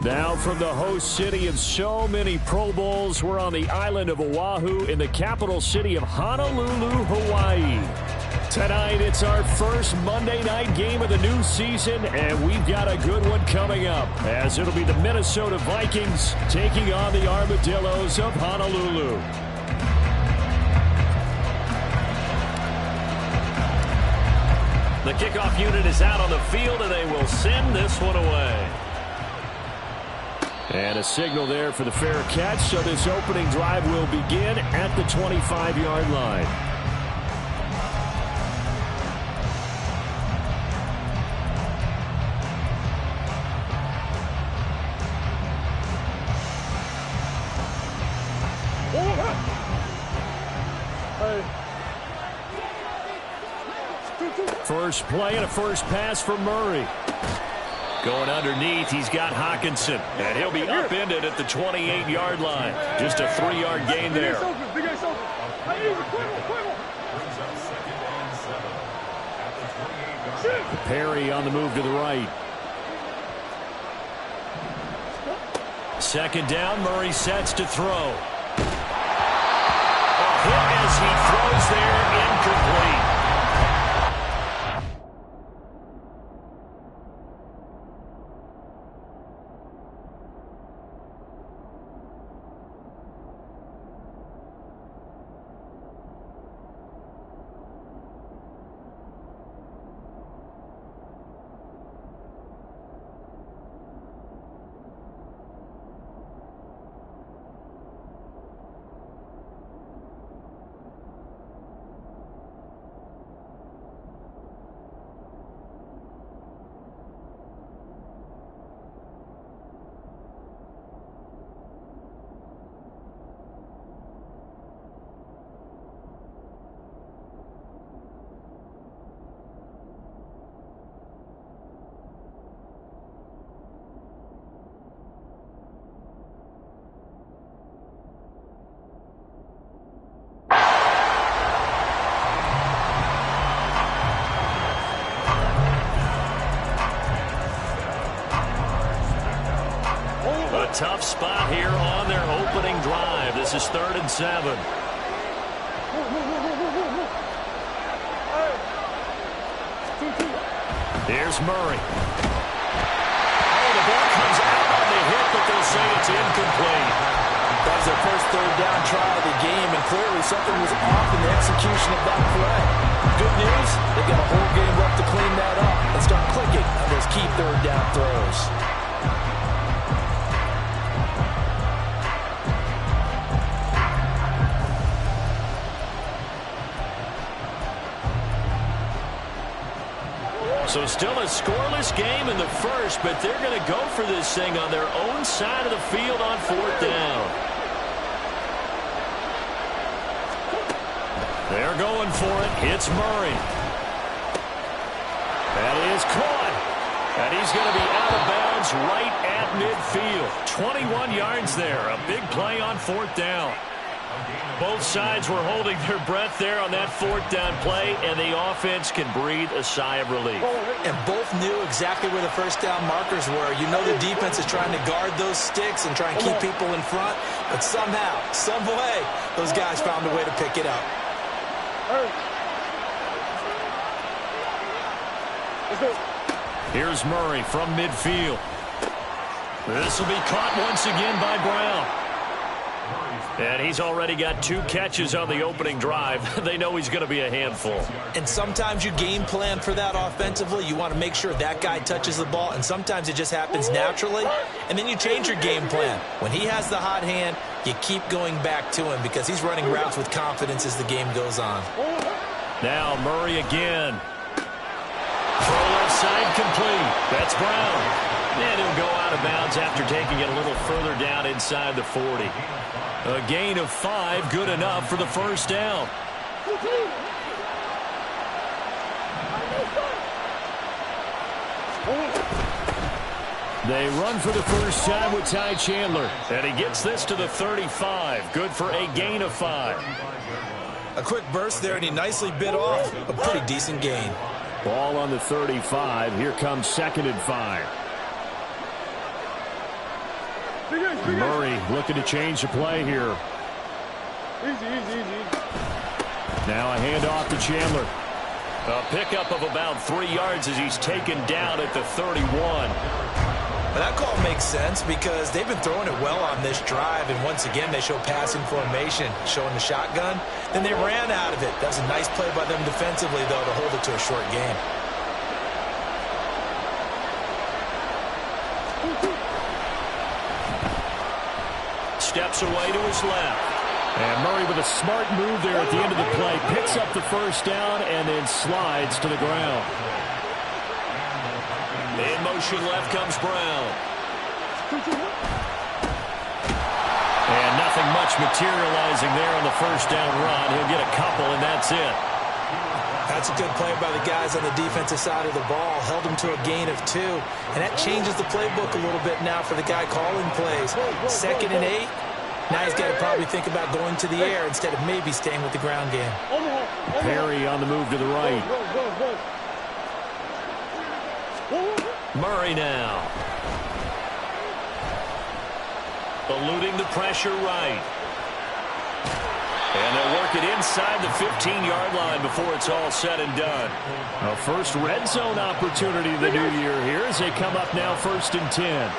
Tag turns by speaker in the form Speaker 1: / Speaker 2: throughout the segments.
Speaker 1: Now from the host city of so many Pro Bowls, we're on the island of Oahu in the capital city of Honolulu, Hawaii. Tonight, it's our first Monday night game of the new season, and we've got a good one coming up, as it'll be the Minnesota Vikings taking on the Armadillos of Honolulu. The kickoff unit is out on the field, and they will send this one away. And a signal there for the fair catch, so this opening drive will begin at the 25-yard line. First play and a first pass for Murray. Going underneath, he's got Hawkinson, and he'll be upended at the 28-yard line. Just a 3-yard gain there. Perry on the move to the right. Second down, Murray sets to throw. A hit as he throws there, incomplete. Tough spot here on their opening drive. This is 3rd and 7. Here's Murray. Oh, the ball comes out on the hit, but they'll say it's incomplete.
Speaker 2: That was their first 3rd down try of the game, and clearly something was off in the execution of that play. Good news, they've got a whole game left to clean that up and start clicking on those key 3rd down throws.
Speaker 1: So still a scoreless game in the first, but they're going to go for this thing on their own side of the field on 4th down. They're going for it. Hits Murray. That is caught. And he's going to be out of bounds right at midfield. 21 yards there. A big play on 4th down. Both sides were holding their breath there on that 4th down play, and the offense can breathe a sigh of relief.
Speaker 2: And both knew exactly where the first down markers were. You know the defense is trying to guard those sticks and try and keep people in front, but somehow, some way, those guys found a way to pick it up.
Speaker 1: Here's Murray from midfield. This will be caught once again by Brown. And he's already got 2 catches on the opening drive. They know he's going to be a handful.
Speaker 2: And sometimes you game plan for that offensively. You want to make sure that guy touches the ball, and sometimes it just happens naturally. And then you change your game plan. When he has the hot hand, you keep going back to him because he's running routes with confidence as the game goes on.
Speaker 1: Now Murray again. Throw left side complete. That's Brown. And he'll go out of bounds after taking it a little further down inside the 40. A gain of 5, good enough for the first down. They run for the first time with Ty Chandler. And he gets this to the 35. Good for a gain of 5.
Speaker 2: A quick burst there, and he nicely bit off a pretty decent gain.
Speaker 1: Ball on the 35. Here comes 2nd and 5. Murray looking to change the play here. Now a handoff to Chandler. A pickup of about 3 yards as he's taken down at the 31.
Speaker 2: Well, that call makes sense because they've been throwing it well on this drive, and once again they show passing formation, showing the shotgun. Then they ran out of it. That was a nice play by them defensively, though, to hold it to a short game.
Speaker 1: Steps away to his left. And Murray with a smart move there at the end of the play. Picks up the first down and then slides to the ground. In motion left comes Brown. And nothing much materializing there on the first down run. He'll get a couple, and that's it.
Speaker 2: That's a good play by the guys on the defensive side of the ball. Held him to a gain of 2. And that changes the playbook a little bit now for the guy calling plays. 2nd and 8. Now he's got to probably think about going to the air instead of maybe staying with the ground game.
Speaker 1: Perry on the move to the right. Murray now. Eluding the pressure right. And they'll work it inside the 15-yard line before it's all said and done. A first red zone opportunity of the new year here as they come up now 1st and 10.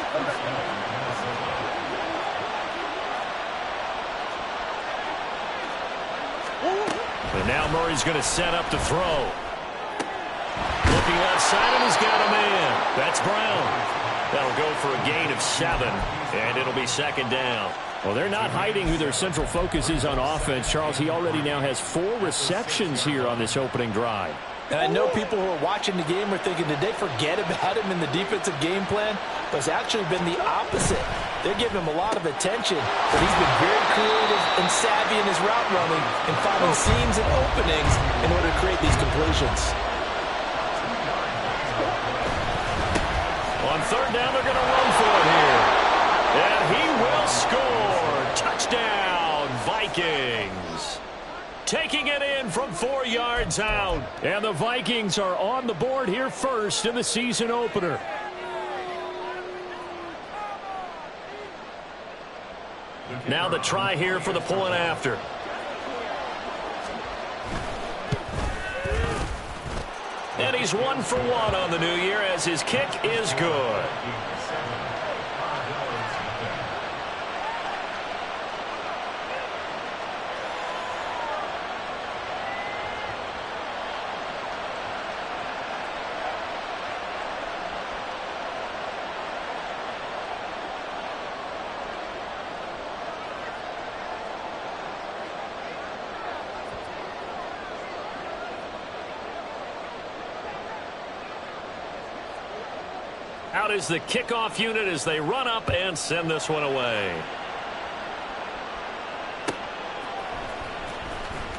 Speaker 1: And now Murray's going to set up to throw. Looking left side, and he's got a man. That's Brown. That'll go for a gain of 7, and it'll be 2nd down. Well, they're not hiding who their central focus is on offense. Charles, he already now has 4 receptions here on this opening drive.
Speaker 2: And I know people who are watching the game are thinking, did they forget about him in the defensive game plan? But it's actually been the opposite. They're giving him a lot of attention, but he's been very creative and savvy in his route running and finding seams and openings in order to create these completions.
Speaker 1: On 3rd down, they're going to run for it here. And he will score. Touchdown, Vikings. Taking it in from 4 yards out. And the Vikings are on the board here first in the season opener. Now the try here for the point after. And he's 1 for 1 on the new year as his kick is good. Out is the kickoff unit as they run up and send this one away.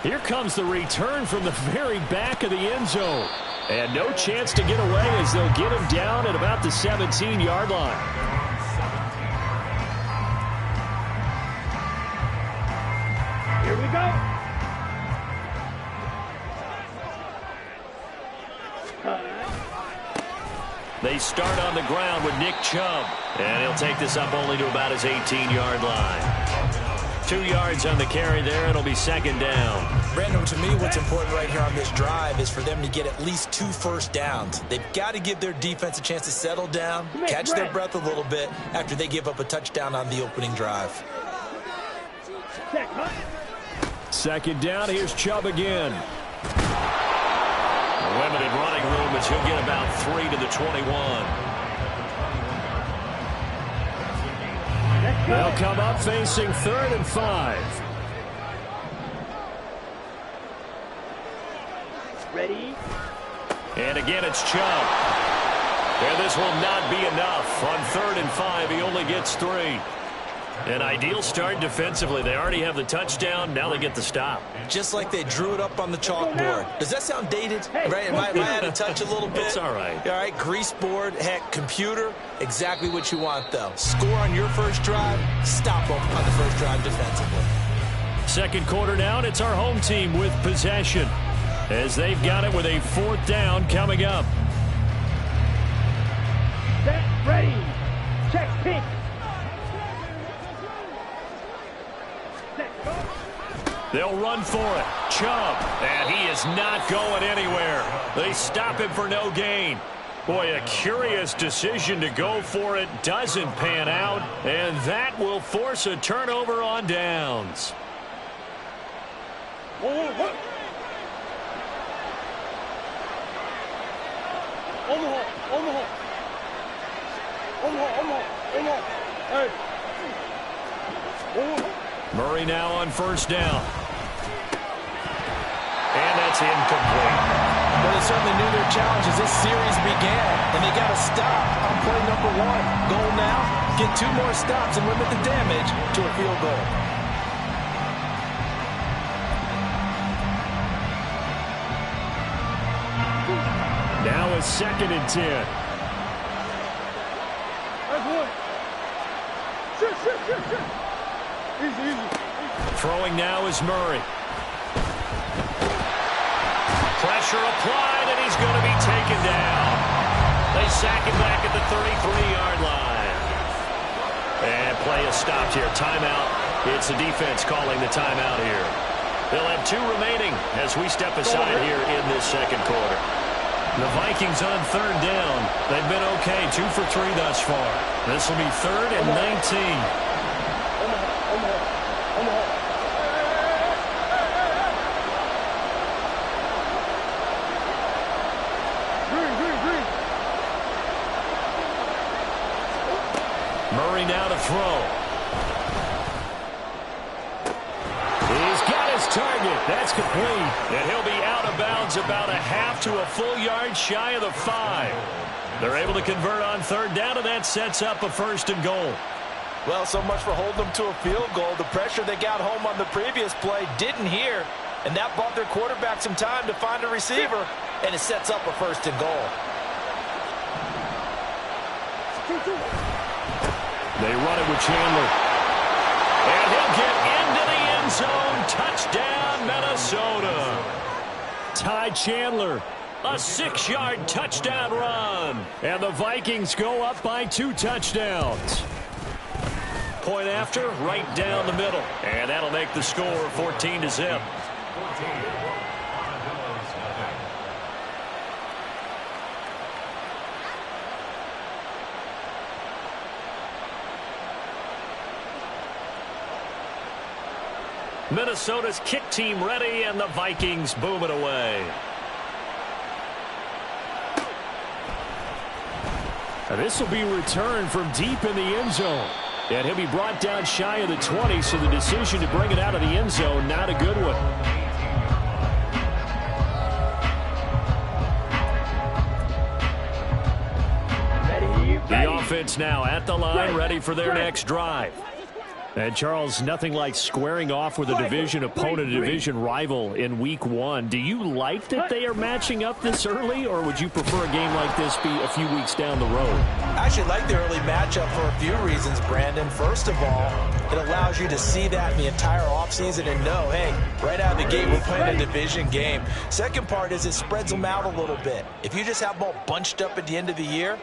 Speaker 1: Here comes the return from the very back of the end zone. And no chance to get away as they'll get him down at about the 17-yard line.
Speaker 3: Here we go.
Speaker 1: They start on the ground with Nick Chubb. And he'll take this up only to about his 18-yard line. 2 yards on the carry there. It'll be 2nd down.
Speaker 2: Brandon, to me, what's important right here on this drive is for them to get at least 2 first downs. They've got to give their defense a chance to settle down, catch their breath a little bit after they give up a touchdown on the opening drive.
Speaker 1: 2nd down. Here's Chubb again. Limited running room as he'll get about 3 to the 21. They'll come up facing 3rd and 5.
Speaker 3: Ready?
Speaker 1: And again, it's Chubb. And this will not be enough. On 3rd and 5, he only gets 3. An ideal start defensively. They already have the touchdown. Now they get the stop.
Speaker 2: Just like they drew it up on the chalkboard. Does that sound dated? Right? Am I out of touch a little bit?
Speaker 1: It's all right.
Speaker 2: All right, grease board, heck, computer, exactly what you want, though. Score on your first drive, stop them on the first drive defensively.
Speaker 1: 2nd quarter now, and it's our home team with possession as they've got it with a 4th down coming up.
Speaker 3: Set, ready. Check, pick.
Speaker 1: They'll run for it. Chubb. And he is not going anywhere. They stop him for no gain. Boy, a curious decision to go for it. Doesn't pan out. And that will force a turnover on downs. Murray now on first down. And that's incomplete.
Speaker 2: Well, they certainly knew their challenge as this series began, and they got to stop on play number 1. Goal now, get 2 more stops and limit the damage to a field goal.
Speaker 1: Now it's 2nd and 10. Throwing now is Murray. Pressure applied, and he's going to be taken down. They sack him back at the 33-yard line. And play is stopped here. Timeout. It's the defense calling the timeout here. They'll have 2 remaining as we step aside here in this second quarter. The Vikings on 3rd down. They've been okay, 2 for 3 thus far. This will be 3rd and 19. Murray now to throw. He's got his target. That's complete. And he'll be out of bounds about a half to a full yard shy of the 5. They're able to convert on 3rd down, and that sets up a 1st and goal.
Speaker 2: Well, so much for holding them to a field goal. The pressure they got home on the previous play didn't hear, and that bought their quarterback some time to find a receiver, and it sets up a 1st and goal.
Speaker 1: They run it with Chandler. And he'll get into the end zone. Touchdown, Minnesota. Ty Chandler, a 6-yard touchdown run. And the Vikings go up by 2 touchdowns. Point after, right down the middle. And that'll make the score 14-0. Minnesota's kick team ready, and the Vikings boom it away. And this will be returned from deep in the end zone. And he'll be brought down shy of the 20, so the decision to bring it out of the end zone, not a good one. The offense now at the line, ready for their next drive. And, Charles, nothing like squaring off with a division opponent, a division rival in Week 1. Do you like that they are matching up this early, or would you prefer a game like this be a few weeks down the road?
Speaker 2: I actually like the early matchup for a few reasons, Brandon. First of all, it allows you to see that in the entire offseason and know, hey, right out of the gate, we're playing a division game. Second part is it spreads them out a little bit. If you just have them all bunched up at the end of the year,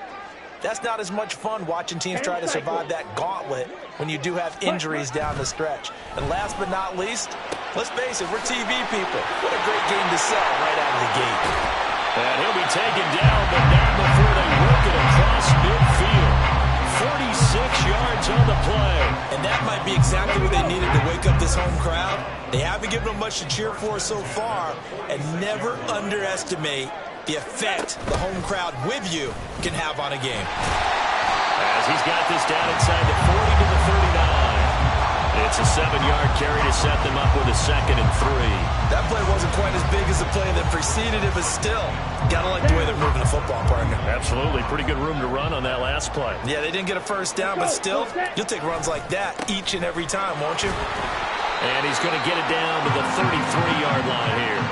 Speaker 2: that's not as much fun watching teams try to survive that gauntlet when you do have injuries down the stretch. And last but not least, let's face it, we're TV people. What a great game to sell right out of the gate.
Speaker 1: And he'll be taken down, but not before they work it across midfield. 46 yards on the play.
Speaker 2: And that might be exactly what they needed to wake up this home crowd. They haven't given them much to cheer for so far, and never underestimate the effect the home crowd with you can have on a game.
Speaker 1: As he's got this down inside the 40 to the 39. It's a 7-yard carry to set them up with a 2nd and 3.
Speaker 2: That play wasn't quite as big as the play that preceded it, but still, gotta like the way they're moving the football, partner.
Speaker 1: Absolutely. Pretty good room to run on that last play.
Speaker 2: Yeah, they didn't get a 1st down, but still, you'll take runs like that each and every time, won't you?
Speaker 1: And he's going to get it down to the 33-yard line here.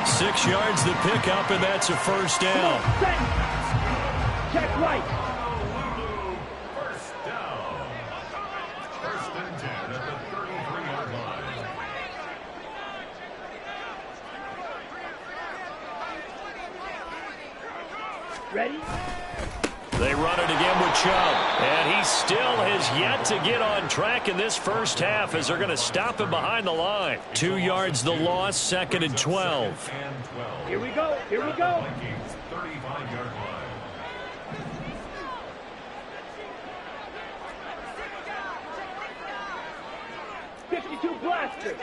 Speaker 1: 6 yards to pick up, and that's a 1st down.
Speaker 3: Check right.
Speaker 4: First down. 1st and 10 at the 33-yard line.
Speaker 3: Ready?
Speaker 1: They run it again with Chubb. And he still has yet to get on track in this first half as they're going to stop him behind the line. 2 yards the loss, 2nd and 12.
Speaker 3: Here we go. Here we go.
Speaker 4: 35-yard line.
Speaker 3: 52 blaster.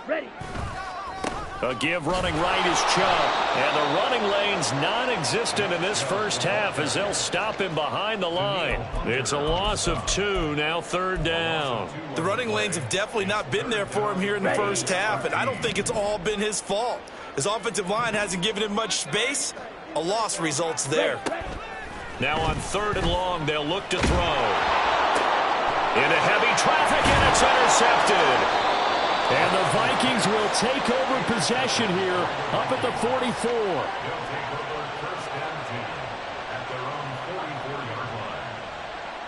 Speaker 3: Ready.
Speaker 1: A give running right is Chubb. And the running lane's non-existent in this first half as they'll stop him behind the line. It's a loss of 2, now 3rd down.
Speaker 2: The running lanes have definitely not been there for him here in the first half, and I don't think it's all been his fault. His offensive line hasn't given him much space. A loss results there.
Speaker 1: Now on 3rd and long, they'll look to throw. Into heavy traffic, and it's intercepted. And the Vikings will take over possession here up at the 44.
Speaker 4: They'll take over 1st and 10 at their own 44-yard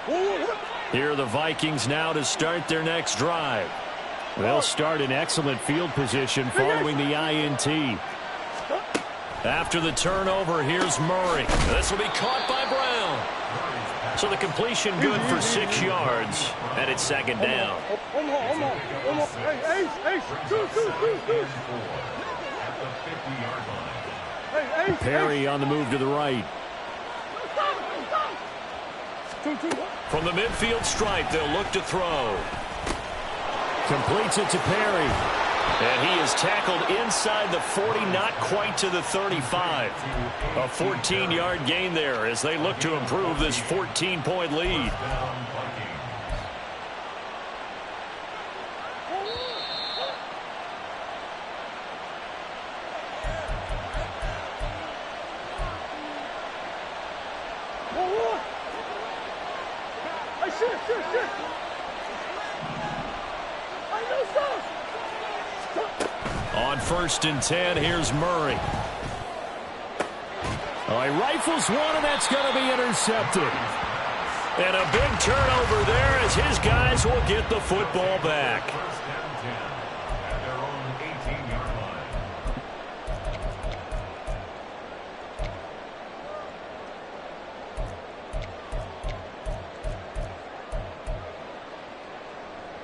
Speaker 4: line.
Speaker 1: Here are the Vikings now to start their next drive. They'll start in excellent field position following the INT. After the turnover, here's Murray. This will be caught by Brown. So the completion good for 6 yards, and it's 2nd down. Perry on the move to the right. From the midfield stripe, they'll look to throw. Completes it to Perry. And he is tackled inside the 40, not quite to the 35. A 14-yard gain there as they look to improve this 14-point lead. On 1st and 10, here's Murray. He rifles one, and that's going to be intercepted. And a big turnover there as his guys will get the football back.
Speaker 4: 1st and 10 at their own 18-yard line.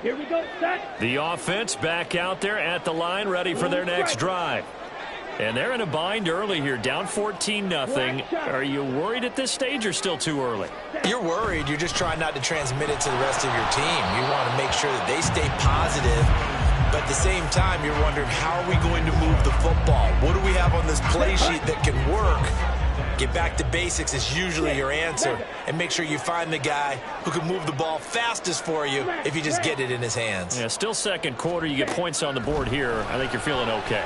Speaker 3: Here we go, set.
Speaker 1: The offense back out there at the line, ready for their next drive. And they're in a bind early here, down 14-0. Are you worried at this stage or still too early?
Speaker 2: You're worried. You're just trying not to transmit it to the rest of your team. You want to make sure that they stay positive. But at the same time, you're wondering, how are we going to move the football? What do we have on this play sheet that can work? Get back to basics is usually your answer. And make sure you find the guy who can move the ball fastest for you if you just get it in his hands.
Speaker 1: Yeah, still 2nd quarter. You get points on the board here. I think you're feeling okay.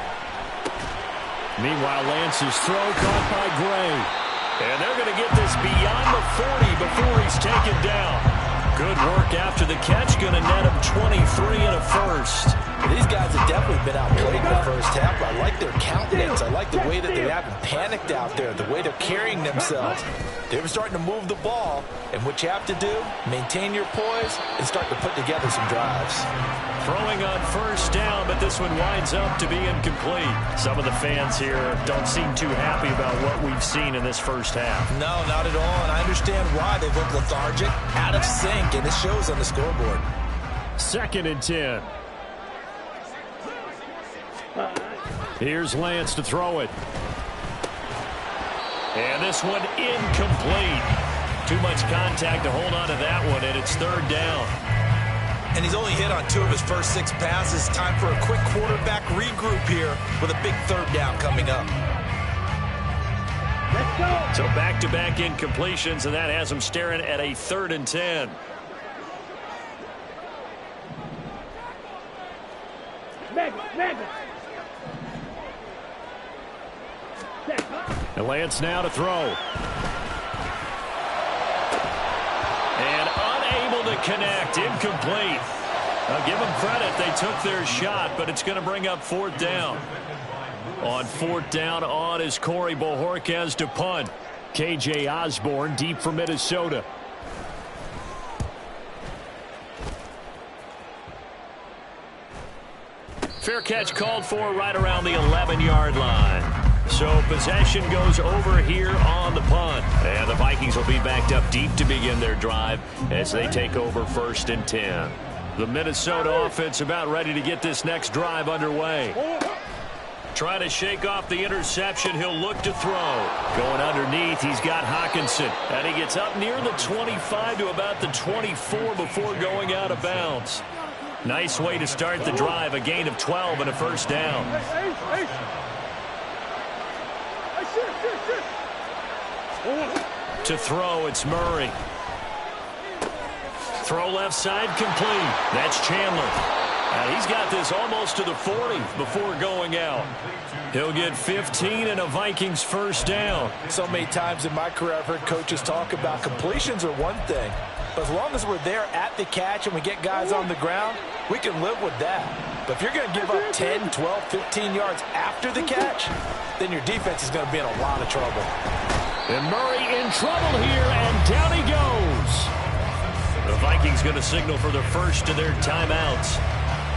Speaker 1: Meanwhile, Lance's throw caught by Gray. And they're going to get this beyond the 40 before he's taken down. Good work after the catch. Going to net him 23 and a first.
Speaker 2: These guys have definitely been outplayed in the first half. I like their countenance. I like the way that they haven't panicked out there, the way they're carrying themselves. They were starting to move the ball, and what you have to do, maintain your poise and start to put together some drives.
Speaker 1: Throwing on 1st down, but this one winds up to be incomplete. Some of the fans here don't seem too happy about what we've seen in this first half.
Speaker 2: No, not at all, and I understand why. They've looked lethargic, out of sync, and it shows on the scoreboard.
Speaker 1: 2nd and 10. Here's Lance to throw it. And this one incomplete. Too much contact to hold on to that one, and it's 3rd down.
Speaker 2: And he's only hit on 2 of his first 6 passes. Time for a quick quarterback regroup here with a big 3rd down coming up.
Speaker 3: Let's go.
Speaker 1: So back-to-back incompletions, and that has him staring at a 3rd and 10.
Speaker 3: Mega.
Speaker 1: And Lance now to throw. And unable to connect. Incomplete. I'll give them credit. They took their shot, but it's going to bring up 4th down. On 4th down, on is Corey Bojorquez to punt. K.J. Osborne deep for Minnesota. Fair catch called for right around the 11-yard line. So possession goes over here on the punt. And the Vikings will be backed up deep to begin their drive as they take over 1st and 10. The Minnesota offense about ready to get this next drive underway. Trying to shake off the interception. He'll look to throw. Going underneath, he's got Hockenson. And he gets up near the 25 to about the 24 before going out of bounds. Nice way to start the drive. A gain of 12 and a 1st down. To throw, it's Murray. Throw left side complete. That's Chandler. And he's got this almost to the 40 before going out. He'll get 15 and a Vikings 1st down.
Speaker 2: So many times in my career I've heard coaches talk about completions are one thing. But as long as we're there at the catch and we get guys on the ground, we can live with that. But if you're going to give up 10, 12, 15 yards after the catch, then your defense is going to be in a lot of trouble.
Speaker 1: And Murray in trouble here, and down he goes. The Vikings going to signal for the first of their timeouts,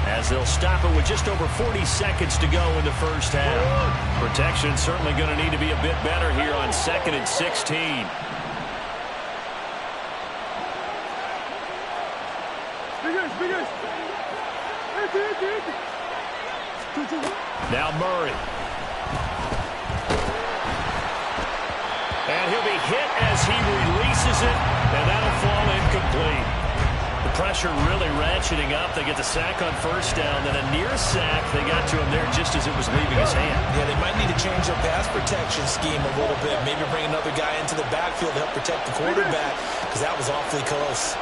Speaker 1: as they'll stop it with just over 40 seconds to go in the 1st half. Protection certainly going to need to be a bit better here on 2nd and 16. Now Murray. And he'll be hit as he releases it, and that'll fall incomplete. The pressure really ratcheting up. They get the sack on 1st down, then a near sack. They got to him there just as it was leaving his hand.
Speaker 2: Yeah, they might need to change their pass protection scheme a little bit. Maybe bring another guy into the backfield to help protect the quarterback, because that was awfully close.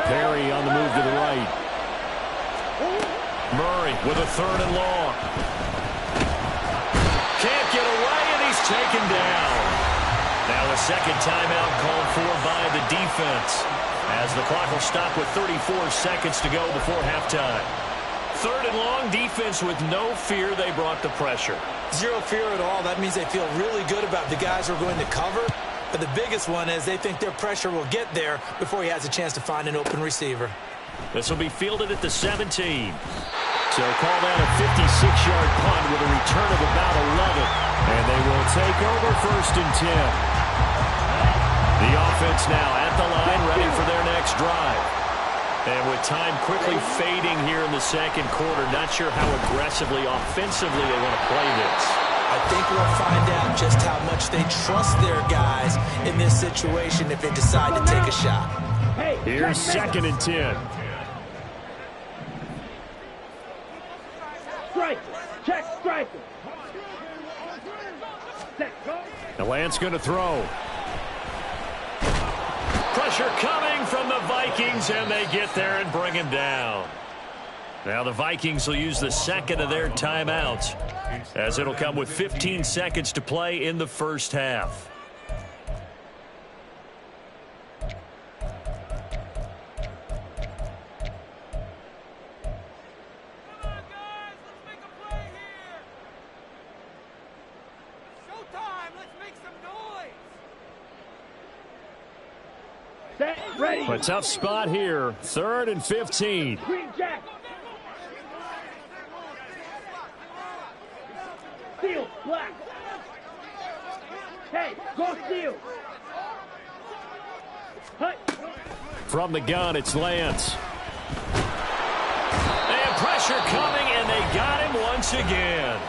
Speaker 1: Perry on the move to the right. Murray with a 3rd and long. Can't get away, and he's taken down. Now a 2nd timeout called for by the defense, as the clock will stop with 34 seconds to go before halftime. 3rd and long, defense with no fear. They brought the pressure.
Speaker 2: Zero fear at all. That means they feel really good about the guys who are going to cover. But the biggest one is they think their pressure will get there before he has a chance to find an open receiver.
Speaker 1: This will be fielded at the 17. So call that a 56-yard punt with a return of about 11. And they will take over 1st and 10. The offense now at the line, ready for their next drive. And with time quickly fading here in the 2nd quarter, not sure how aggressively, offensively they want to play this.
Speaker 2: I think we'll find out just how much they trust their guys in this situation if they decide to take a shot.
Speaker 1: Here's 2nd and 10.
Speaker 3: Strike. Check striker.
Speaker 1: The Lance going to throw. Pressure coming from the Vikings, and they get there and bring him down. Now the Vikings will use the 2nd of their timeouts, as it'll come with 15 seconds to play in the 1st half.
Speaker 3: Set, ready.
Speaker 1: A tough spot here. 3rd and 15.
Speaker 3: Green Jack. Steel, black. Hey, go steel. Hut.
Speaker 1: From the gun, it's Lance. And pressure coming, and they got him once again.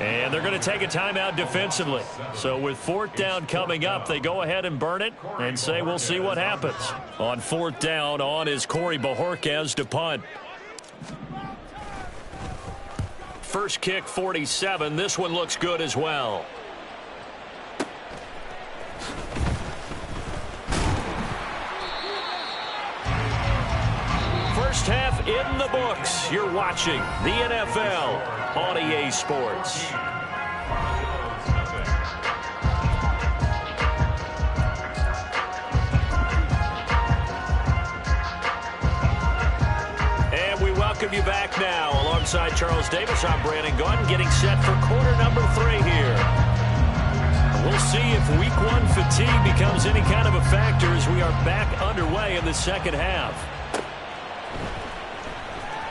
Speaker 1: And they're going to take a timeout defensively. So with 4th down coming up, they go ahead and burn it and say we'll see what happens. On 4th down, on is Corey Bojorquez to punt. First kick, 47. This one looks good as well. First half in the books. You're watching the NFL on EA Sports. And we welcome you back now. Alongside Charles Davis, I'm Brandon Gaudin, getting set for quarter number 3 here. We'll see if week 1 fatigue becomes any kind of a factor as we are back underway in the second half.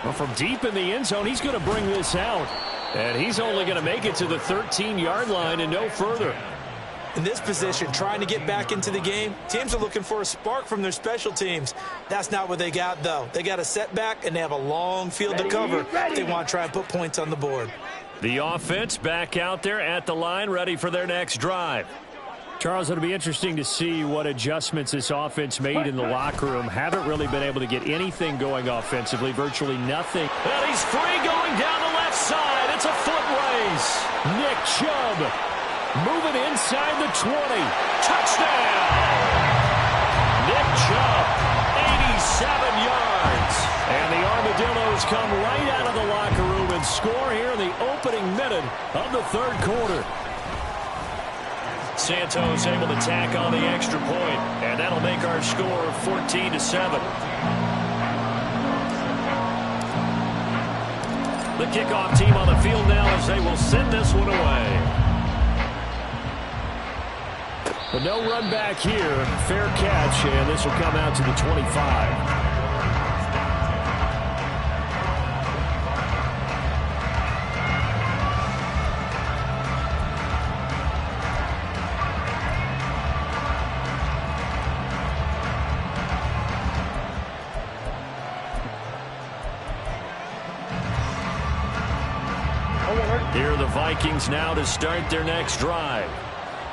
Speaker 1: Well, from deep in the end zone, he's going to bring this out. And he's only going to make it to the 13-yard line and no further.
Speaker 2: In this position, trying to get back into the game, teams are looking for a spark from their special teams. That's not what they got, though. They got a setback, and they have a long field to cover if they want to try and put points on the board.
Speaker 1: The offense back out there at the line, ready for their next drive. Charles, it'll be interesting to see what adjustments this offense made in the locker room. Haven't really been able to get anything going offensively, virtually nothing. And he's free going down the left side. It's a foot race. Nick Chubb moving inside the 20. Touchdown! Nick Chubb, 87 yards. And the Armadillos come right out of the locker room and score here in the opening minute of the third quarter. Santos able to tack on the extra point, and that'll make our score 14-7. The kickoff team on the field now as they will send this one away. But no run back here. Fair catch, and this will come out to the 25. Here are the Vikings now to start their next drive.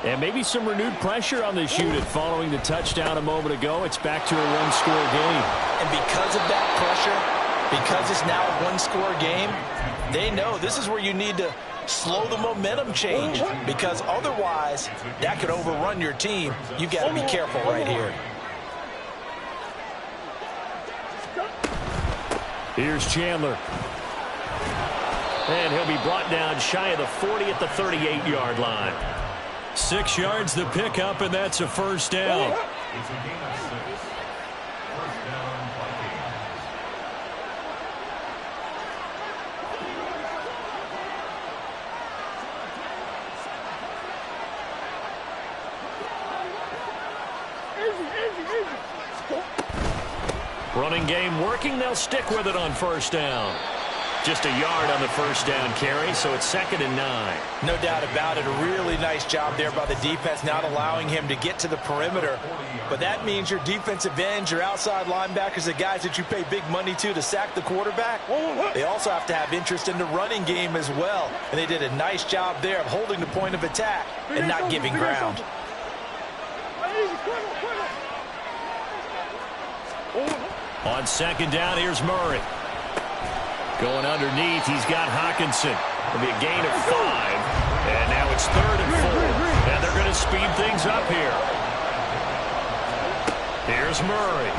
Speaker 1: And maybe some renewed pressure on this unit following the touchdown a moment ago. It's back to a one-score game.
Speaker 2: And because of that pressure, because it's now a one-score game, they know this is where you need to slow the momentum change, because otherwise that could overrun your team. You've got to be careful right here.
Speaker 1: Here's Chandler. And he'll be brought down shy of the 40 at the 38-yard line. 6 yards the pickup, and that's a first down.
Speaker 4: It's a gain of 6. First down, Vikings.
Speaker 1: Running game working. They'll stick with it on first down. Just a yard on the first down carry, so it's 2nd and 9.
Speaker 2: No doubt about it. A really nice job there by the defense, not allowing him to get to the perimeter. But that means your defensive ends, your outside linebackers, the guys that you pay big money to sack the quarterback, they also have to have interest in the running game as well. And they did a nice job there of holding the point of attack and not giving ground.
Speaker 1: On 2nd down, here's Murray. Going underneath, he's got Hawkinson. It'll be a gain of 5. And now it's 3rd and 4. And they're going to speed things up here. Here's Murray.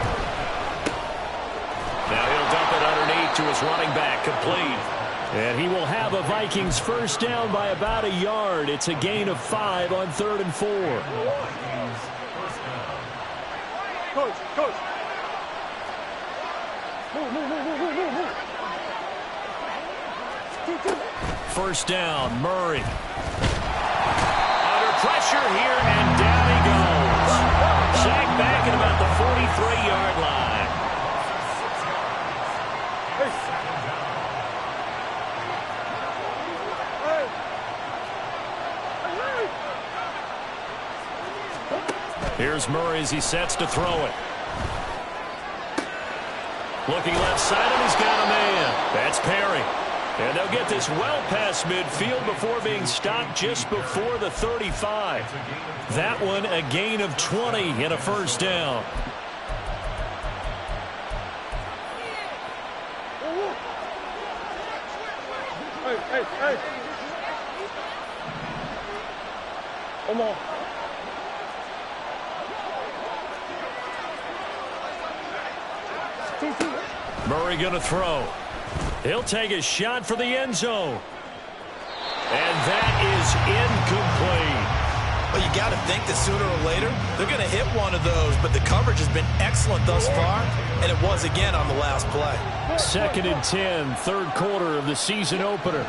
Speaker 1: Now he'll dump it underneath to his running back, complete. And he will have a Vikings first down by about a yard. It's a gain of 5 on 3rd and 4.
Speaker 3: Coach. Move.
Speaker 1: First down, Murray. Under pressure here, and down he goes. Sacked back at about the 43-yard line. Here's Murray as he sets to throw it. Looking left side, and he's got a man. That's Perry. And they'll get this well past midfield before being stopped just before the 35. That one a gain of 20 and a first down.
Speaker 3: Hey. Come on.
Speaker 1: Murray going to throw. He'll take a shot for the end zone. And that is incomplete.
Speaker 2: Well, you got to think that sooner or later they're going to hit one of those, but the coverage has been excellent thus far, and it was again on the last play.
Speaker 1: 2nd and 10, third quarter of the season opener.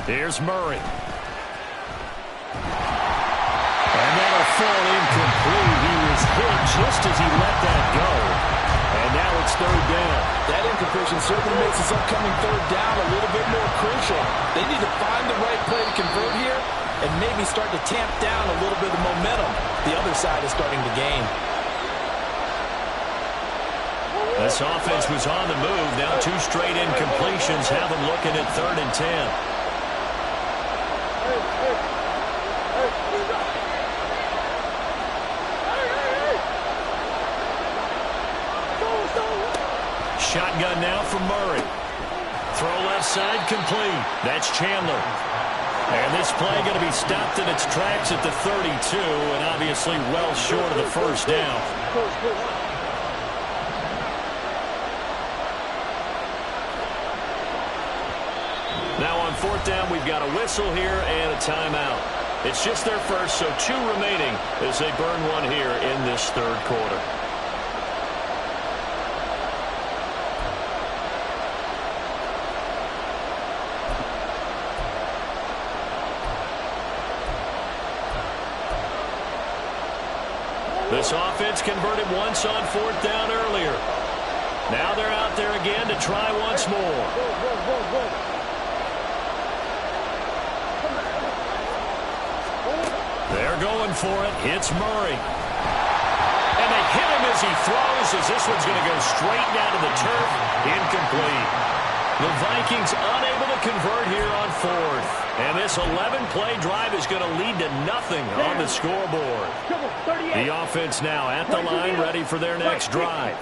Speaker 1: Here's Murray. fall incomplete. He was hit just as he let that go. And now it's third down.
Speaker 2: That incompletion certainly makes this upcoming third down a little bit more crucial. They need to find the right play to convert here and maybe start to tamp down a little bit of momentum. The other side is starting to gain.
Speaker 1: This offense was on the move. Now 2 straight incompletions have them looking at 3rd and 10. Shotgun now from Murray. Throw left side complete. That's Chandler. And this play going to be stopped in its tracks at the 32, and obviously well short of the first down. Now on 4th down, we've got a whistle here and a timeout. It's just their first, so 2 remaining as they burn one here in this 3rd quarter. This offense converted once on 4th down earlier. Now they're out there again to try once more. They're going for it. Hits Murray. And they hit him as he throws, as this one's going to go straight down to the turf. Incomplete. The Vikings unable to convert here on 4th. And this 11-play drive is going to lead to nothing on the scoreboard. The offense now at the line, ready for their next drive.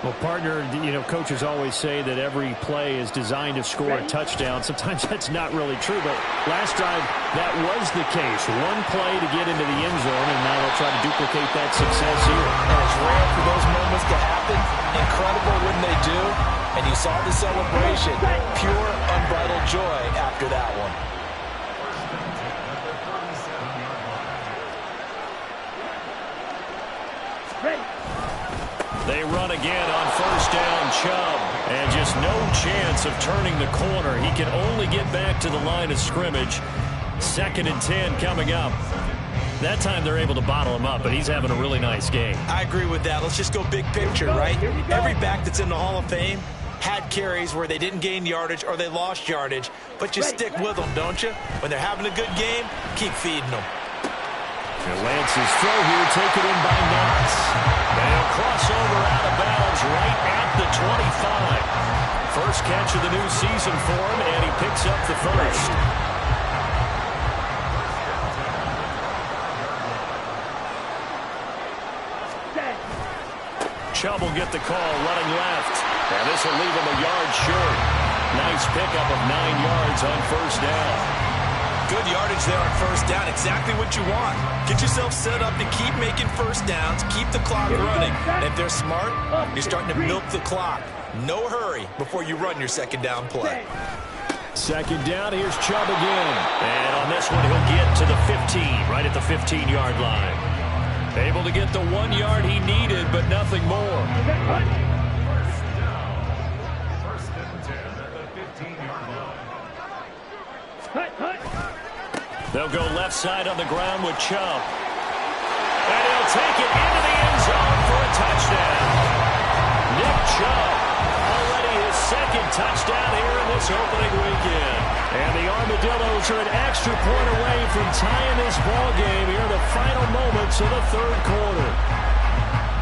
Speaker 5: Well, partner, you know, coaches always say that every play is designed to score a touchdown. Sometimes that's not really true, but last drive, that was the case. 1 play to get into the end zone, and now they'll try to duplicate that success here.
Speaker 2: And it's rare for those moments to happen. Incredible when they do. And you saw the celebration. Pure, unbridled joy after that one.
Speaker 1: They run again on 1st down, Chubb. And just no chance of turning the corner. He can only get back to the line of scrimmage. 2nd and 10 coming up. That time they're able to bottle him up, but he's having a really nice game.
Speaker 2: I agree with that. Let's just go big picture, right? Every back that's in the Hall of Fame had carries where they didn't gain yardage or they lost yardage, but you stick with them, don't you? When they're having a good game, keep feeding them.
Speaker 1: And Lance's throw here taken in by Knox. And he'll cross over out of bounds right at the 25. First catch of the new season for him, and he picks up the first. Chubb will get the call, running left. And this will leave him a yard short. Nice pickup of 9 yards on 1st down.
Speaker 2: Good yardage there on 1st down. Exactly what you want. Get yourself set up to keep making 1st downs, keep the clock running. And if they're smart, you're starting to milk the clock. No hurry before you run your 2nd down play.
Speaker 1: 2nd down, here's Chubb again. And on this one, he'll get to the 15, right at the 15-yard line. Able to get the 1 yard he needed, but nothing more.
Speaker 4: 1st and 10 at the 15-yard line.
Speaker 1: They'll go left side on the ground with Chubb. And he'll take it into the end zone for a touchdown. Nick Chubb, already his 2nd touchdown here in this opening weekend. And the Armadillos are an extra point away from tying this ball game here in the final moments of the 3rd quarter.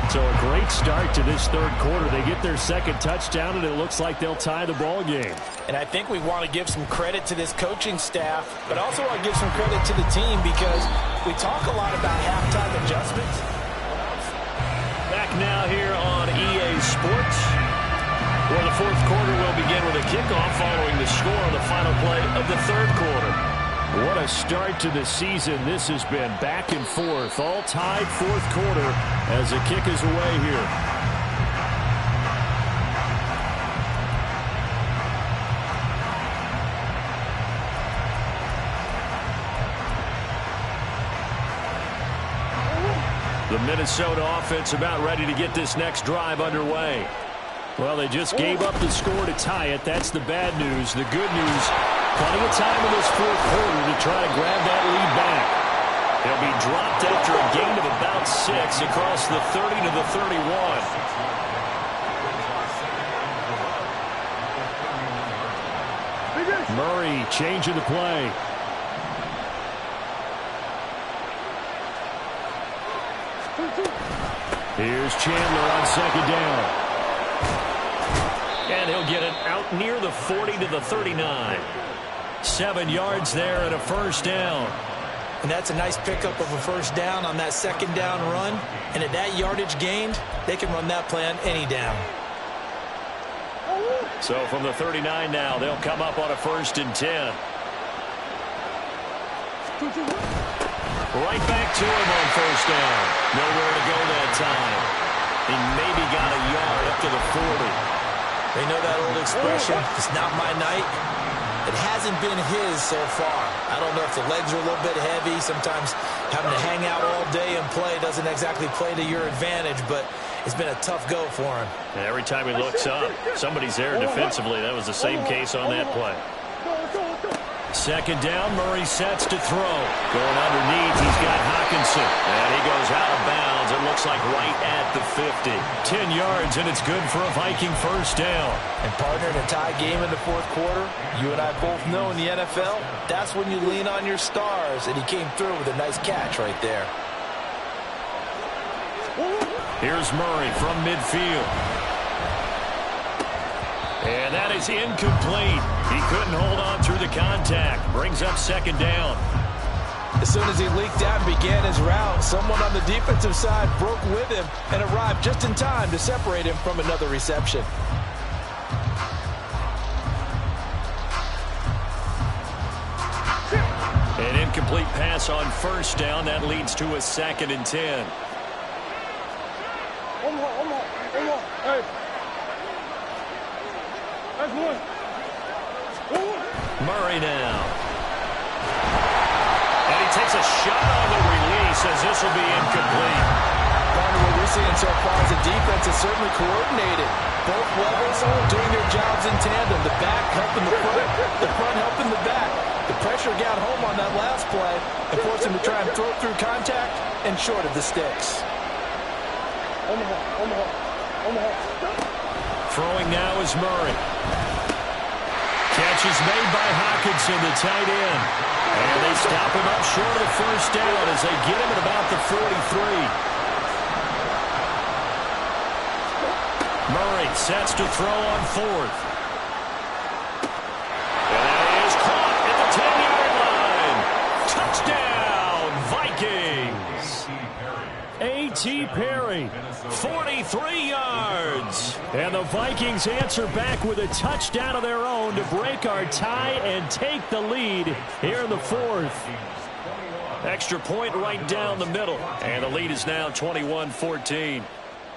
Speaker 1: So a great start to this 3rd quarter. They get their 2nd touchdown, and it looks like they'll tie the ball game.
Speaker 2: And I think we want to give some credit to this coaching staff, but also want to give some credit to the team because we talk a lot about halftime adjustments.
Speaker 1: Back now here on EA Sports, where the 4th quarter will begin with a kickoff following the score on the final play of the 3rd quarter. What a start to the season this has been. Back and forth, all tied 4th quarter as the kick is away here. The Minnesota offense about ready to get this next drive underway. Well, they just gave up the score to tie it. That's the bad news. The good news, plenty of time in this 4th quarter to try to grab that lead back. He'll be dropped after a gain of about 6 across the 30 to the 31. Murray changing the play. Here's Chandler on second down. And he'll get it out near the 40 to the 39. 7 yards there and a first down.
Speaker 2: And that's a nice pickup of a first down on that second down run. And at that yardage gained, they can run that play on any down.
Speaker 1: So from the 39 now, they'll come up on a 1st and 10. Right back to him on first down. Nowhere to go that time. He maybe got a yard up to the 40.
Speaker 2: They know that old expression, it's not my night. It hasn't been his so far. I don't know if the legs are a little bit heavy. Sometimes having to hang out all day and play doesn't exactly play to your advantage, but it's been a tough go for him.
Speaker 1: And every time he looks up, somebody's there defensively. That was the same case on that play. Second down, Murray sets to throw. Going underneath, he's got Hawkinson. And he goes out of bounds. It looks like right at the 50. 10 yards, and it's good for a Viking first down.
Speaker 2: And partner, in a tie game in the fourth quarter, you and I both know in the NFL, that's when you lean on your stars. And he came through with a nice catch right there.
Speaker 1: Here's Murray from midfield. And that is incomplete. He couldn't hold on through the contact. Brings up second down.
Speaker 2: As soon as he leaked out and began his route, someone on the defensive side broke with him and arrived just in time to separate him from another reception.
Speaker 1: An incomplete pass on first down. That leads to a 2nd and 10.
Speaker 3: Hey. That's one.
Speaker 1: Murray now. And he takes a shot on the release as this will be incomplete.
Speaker 2: Partner, what we're seeing so far is the defense is certainly coordinated. Both levels doing their jobs in tandem. The back helping the front helping the back. The pressure got home on that last play and forced him to try and throw through contact and short of the sticks.
Speaker 1: Throwing now is Murray. Catch is made by Hawkinson, the tight end. And they stop him up short of the first down as they get him at about the 43. Murray sets to throw on 4th. And that is caught at the 10-yard line. Touchdown, Vikings. A.T. Perry, 43 yards. And the Vikings answer back with a touchdown of their own to break our tie and take the lead here in the 4th. Extra point right down the middle. And the lead is now 21-14.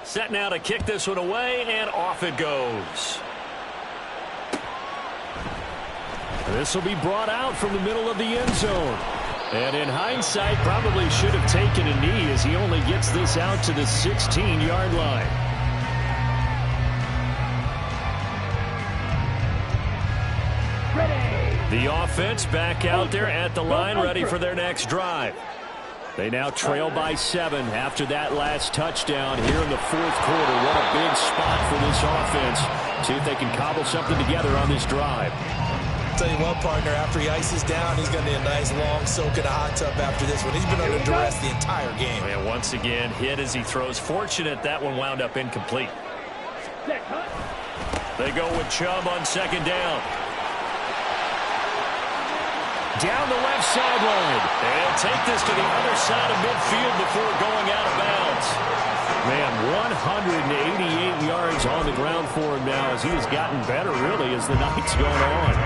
Speaker 1: Set now to kick this one away, and off it goes. This will be brought out from the middle of the end zone. And in hindsight, probably should have taken a knee as he only gets this out to the 16-yard line. The offense back out there at the line, ready for their next drive. They now trail by 7 after that last touchdown here in the 4th quarter. What a big spot for this offense. See if they can cobble something together on this drive.
Speaker 2: Tell you what, partner, after he ices down, he's going to need a nice long soak in a hot tub after this one. He's been under duress the entire game.
Speaker 1: And once again, hit as he throws. Fortunate that one wound up incomplete. They go with Chubb on second down. Down the left sideline. And take this to the other side of midfield before going out of bounds. Man, 188 yards on the ground for him now as he has gotten better, really, as the night's gone on.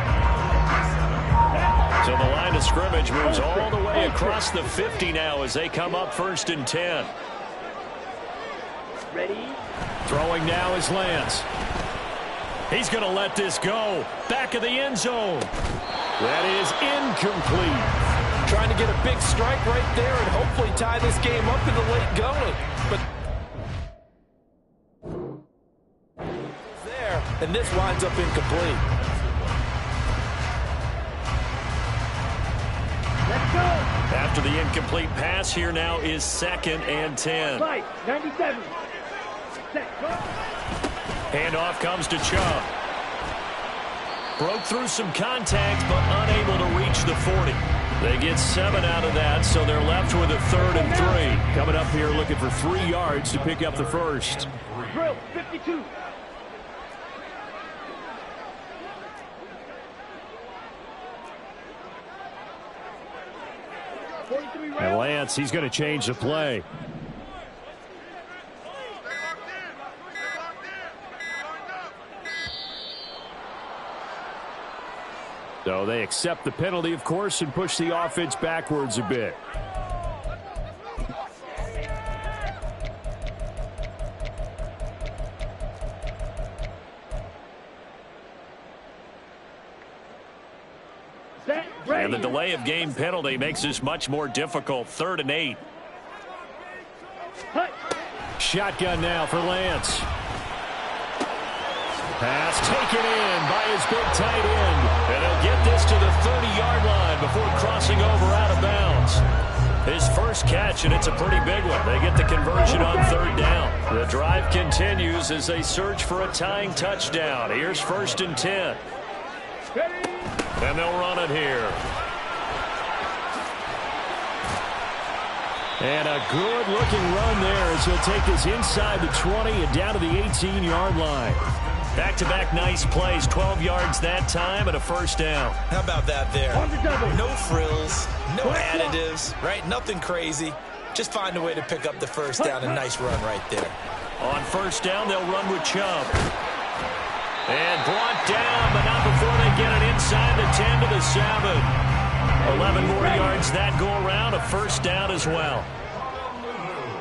Speaker 1: So the line of scrimmage moves all the way across the 50 now as they come up 1st and 10.
Speaker 3: Ready?
Speaker 1: Throwing now is Lance. He's going to let this go. Back of the end zone. That is incomplete.
Speaker 2: Trying to get a big strike right there and hopefully tie this game up in the late going. But there, and this winds up incomplete.
Speaker 3: Let's
Speaker 1: After the incomplete pass, here now is 2nd and 10.
Speaker 3: 97.
Speaker 1: Handoff comes to Chubb. Broke through some contact, but unable to reach the 40. They get 7 out of that, so they're left with a 3rd and 3. Coming up here looking for 3 yards to pick up the first.
Speaker 3: Drill 52.
Speaker 5: And Lance, he's going to change the play. So they accept the penalty, of course, and push the offense backwards a bit. And the delay of game penalty makes this much more difficult. 3rd and 8. Shotgun now for Lance. Pass taken in by his big tight end. And he'll get this to the 30-yard line before crossing over out of bounds. His first catch, and it's a pretty big one. They get the conversion on 3rd down. The drive continues as they search for a tying touchdown. Here's 1st and 10. And they'll run it here. And a good-looking run there as he'll take this inside the 20 and down to the 18-yard line. Back-to-back nice plays, 12 yards that time and a 1st down.
Speaker 2: How about that there? No frills, no additives, right? Nothing crazy. Just find a way to pick up the 1st down. A nice run right there.
Speaker 1: On 1st down, they'll run with Chubb. And brought down, but not before they get it inside the 10 to the 7. 11 more yards that go around, a 1st down as well.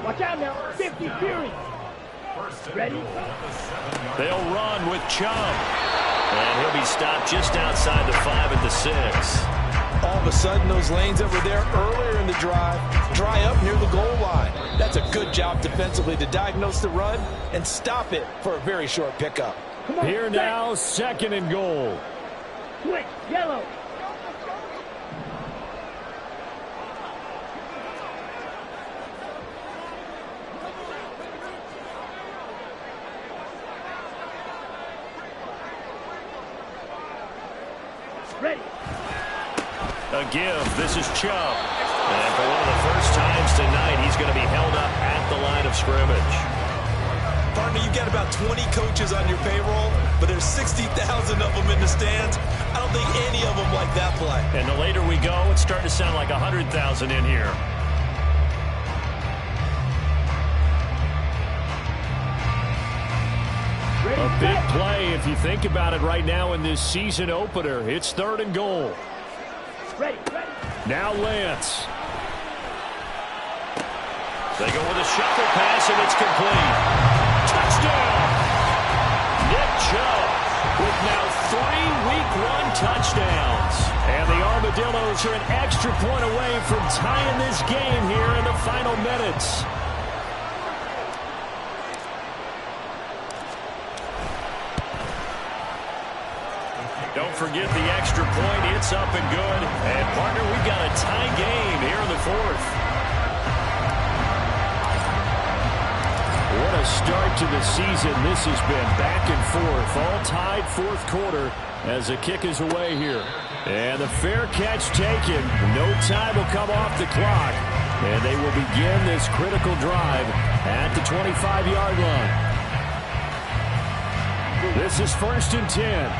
Speaker 3: Watch out now. 50 Fury. Ready?
Speaker 1: They'll run with Chubb. And he'll be stopped just outside the 5 at the 6.
Speaker 2: All of a sudden, those lanes that were there earlier in the drive dry up near the goal line. That's a good job defensively to diagnose the run and stop it for a very short pickup.
Speaker 5: Here now, 2nd and goal.
Speaker 3: Switch, yellow. Ready.
Speaker 1: A give. This is Chubb. And for one of the first times tonight, he's going to be held up at the line of scrimmage.
Speaker 2: Partner, you've got about 20 coaches on your payroll, but there's 60,000 of them in the stands. I don't think any of them like that play.
Speaker 1: And the later we go, it's starting to sound like 100,000 in here.
Speaker 5: A big play if you think about it right now in this season opener. It's 3rd and goal.
Speaker 3: Ready.
Speaker 5: Now Lance.
Speaker 1: They go with a shuffle pass, and it's complete. Touchdown! Nick Chubb with now 3 Week 1 touchdowns. And the Armadillos are an extra point away from tying this game here in the final minutes. Don't forget the extra point. It's up and good. And, partner, we've got a tie game here in the 4th. What a start to the season this has been. Back and forth, all tied 4th quarter as the kick is away here. And the fair catch taken. No time will come off the clock. And they will begin this critical drive at the 25-yard line. This is 1st and 10.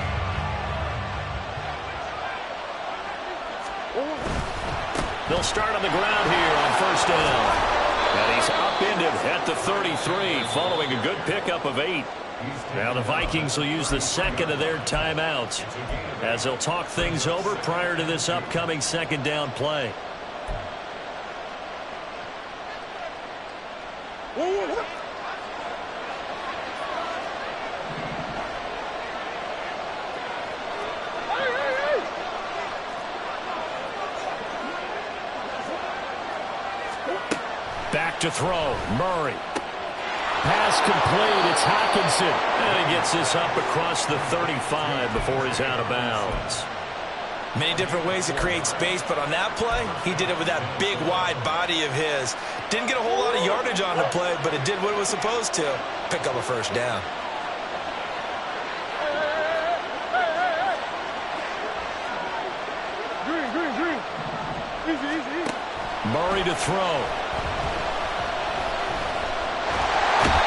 Speaker 1: They'll start on the ground here on 1st down. And he's upended at the 33 following a good pickup of 8. Now the Vikings will use the 2nd of their timeouts as they'll talk things over prior to this upcoming 2nd down play. Back to throw. Murray. Pass complete. It's Hockenson. And he gets this up across the 35 before he's out of bounds.
Speaker 2: Many different ways to create space, but on that play, he did it with that big, wide body of his. Didn't get a whole lot of yardage on the play, but it did what it was supposed to. Pick up a first down.
Speaker 3: Green. Easy.
Speaker 1: Murray to throw.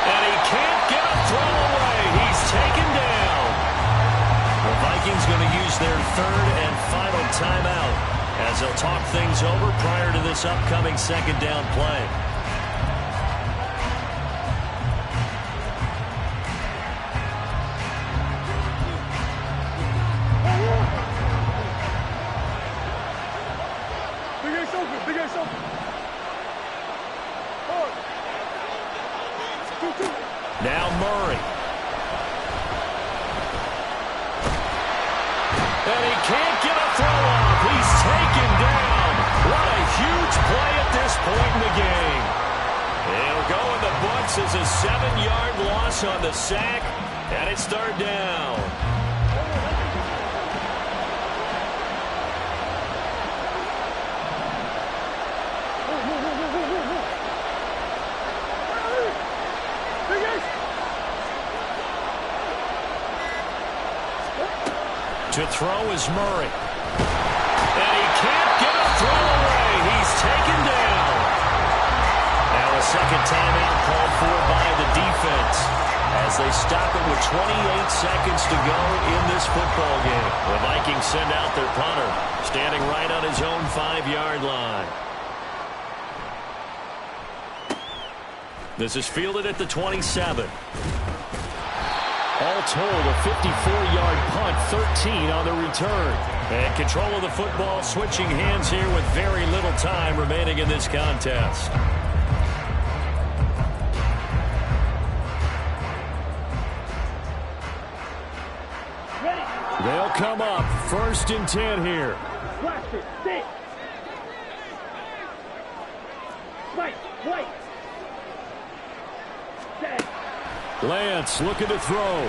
Speaker 1: And he can't get a throw away. He's taken down. The Vikings going to use their third and final timeout as they'll talk things over prior to this upcoming second down play.
Speaker 3: Big ass open.
Speaker 1: Now Murray. And he can't get a throw off. He's taken down. What a huge play at this point in the game. It'll go in the books as a 7-yard loss on the sack, and it's third down. To throw is Murray. And he can't get a throw away. He's taken down. Now a second timeout called for by the defense as they stop it with 28 seconds to go in this football game. The Vikings send out their punter, standing right on his own 5-yard line. This is fielded at the 27. All told, a 54-yard punt, 13 on the return. And control of the football switching hands here with very little time remaining in this contest. They'll come up, 1st and 10 here.
Speaker 3: Watch it. Sit. Wait. Set.
Speaker 1: Lance looking to throw.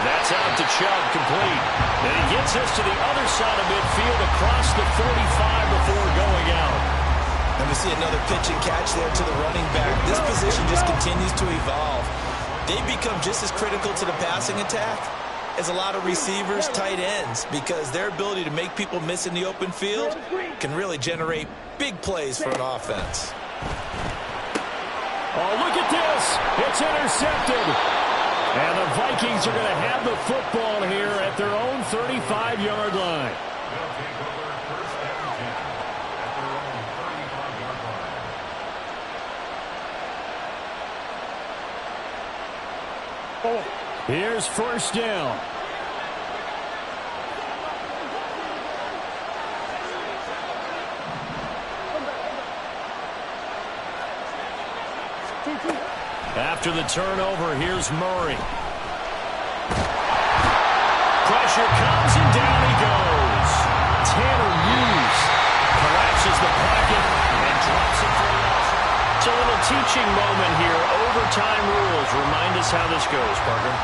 Speaker 1: That's out to Chubb, complete. And he gets us to the other side of midfield across the 45 before going out.
Speaker 2: And we see another pitch and catch there to the running back. This position just continues to evolve. They become just as critical to the passing attack as a lot of receivers, tight ends, because their ability to make people miss in the open field can really generate big plays for an offense.
Speaker 1: Oh, look at this. It's intercepted. And the Vikings are going to have the football here at their own 35-yard line. Here's 1st down. After the turnover, here's Murray. Pressure comes and down he goes. Tanner Hughes collapses the pocket and drops it for the loss. It's a little teaching moment here. Overtime rules. Remind us how this goes, Parker.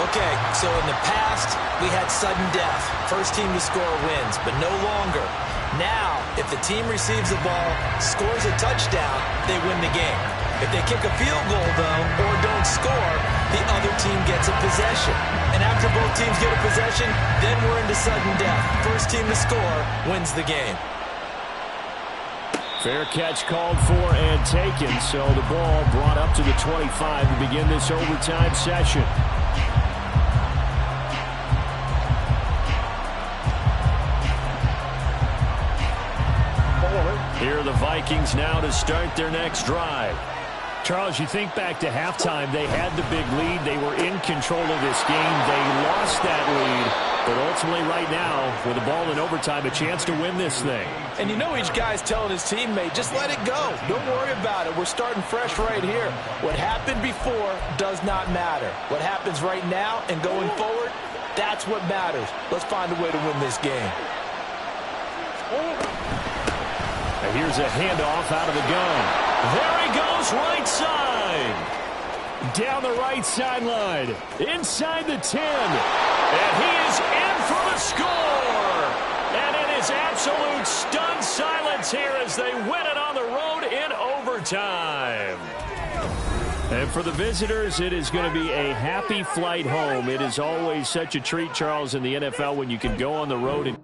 Speaker 2: Okay, so in the past, we had sudden death. First team to score wins, but no longer. Now, if the team receives the ball, scores a touchdown, they win the game. If they kick a field goal, though, or don't score, the other team gets a possession. And after both teams get a possession, then we're into sudden death. First team to score wins the game.
Speaker 1: Fair catch called for and taken, so the ball brought up to the 25 to begin this overtime session. Here are the Vikings now to start their next drive. Charles, you think back to halftime, they had the big lead. They were in control of this game. They lost that lead. But ultimately right now, with the ball in overtime, a chance to win this thing.
Speaker 2: And you know each guy's telling his teammate, just let it go. Don't worry about it. We're starting fresh right here. What happened before does not matter. What happens right now and going forward, that's what matters. Let's find a way to win this game.
Speaker 1: And here's a handoff out of the gun. There he goes, right side. Down the right sideline. Inside the 10. And he is in for the score. And it is absolute stunned silence here as they win it on the road in overtime. And for the visitors, it is going to be a happy flight home. It is always such a treat, Charles, in the NFL when you can go on the road and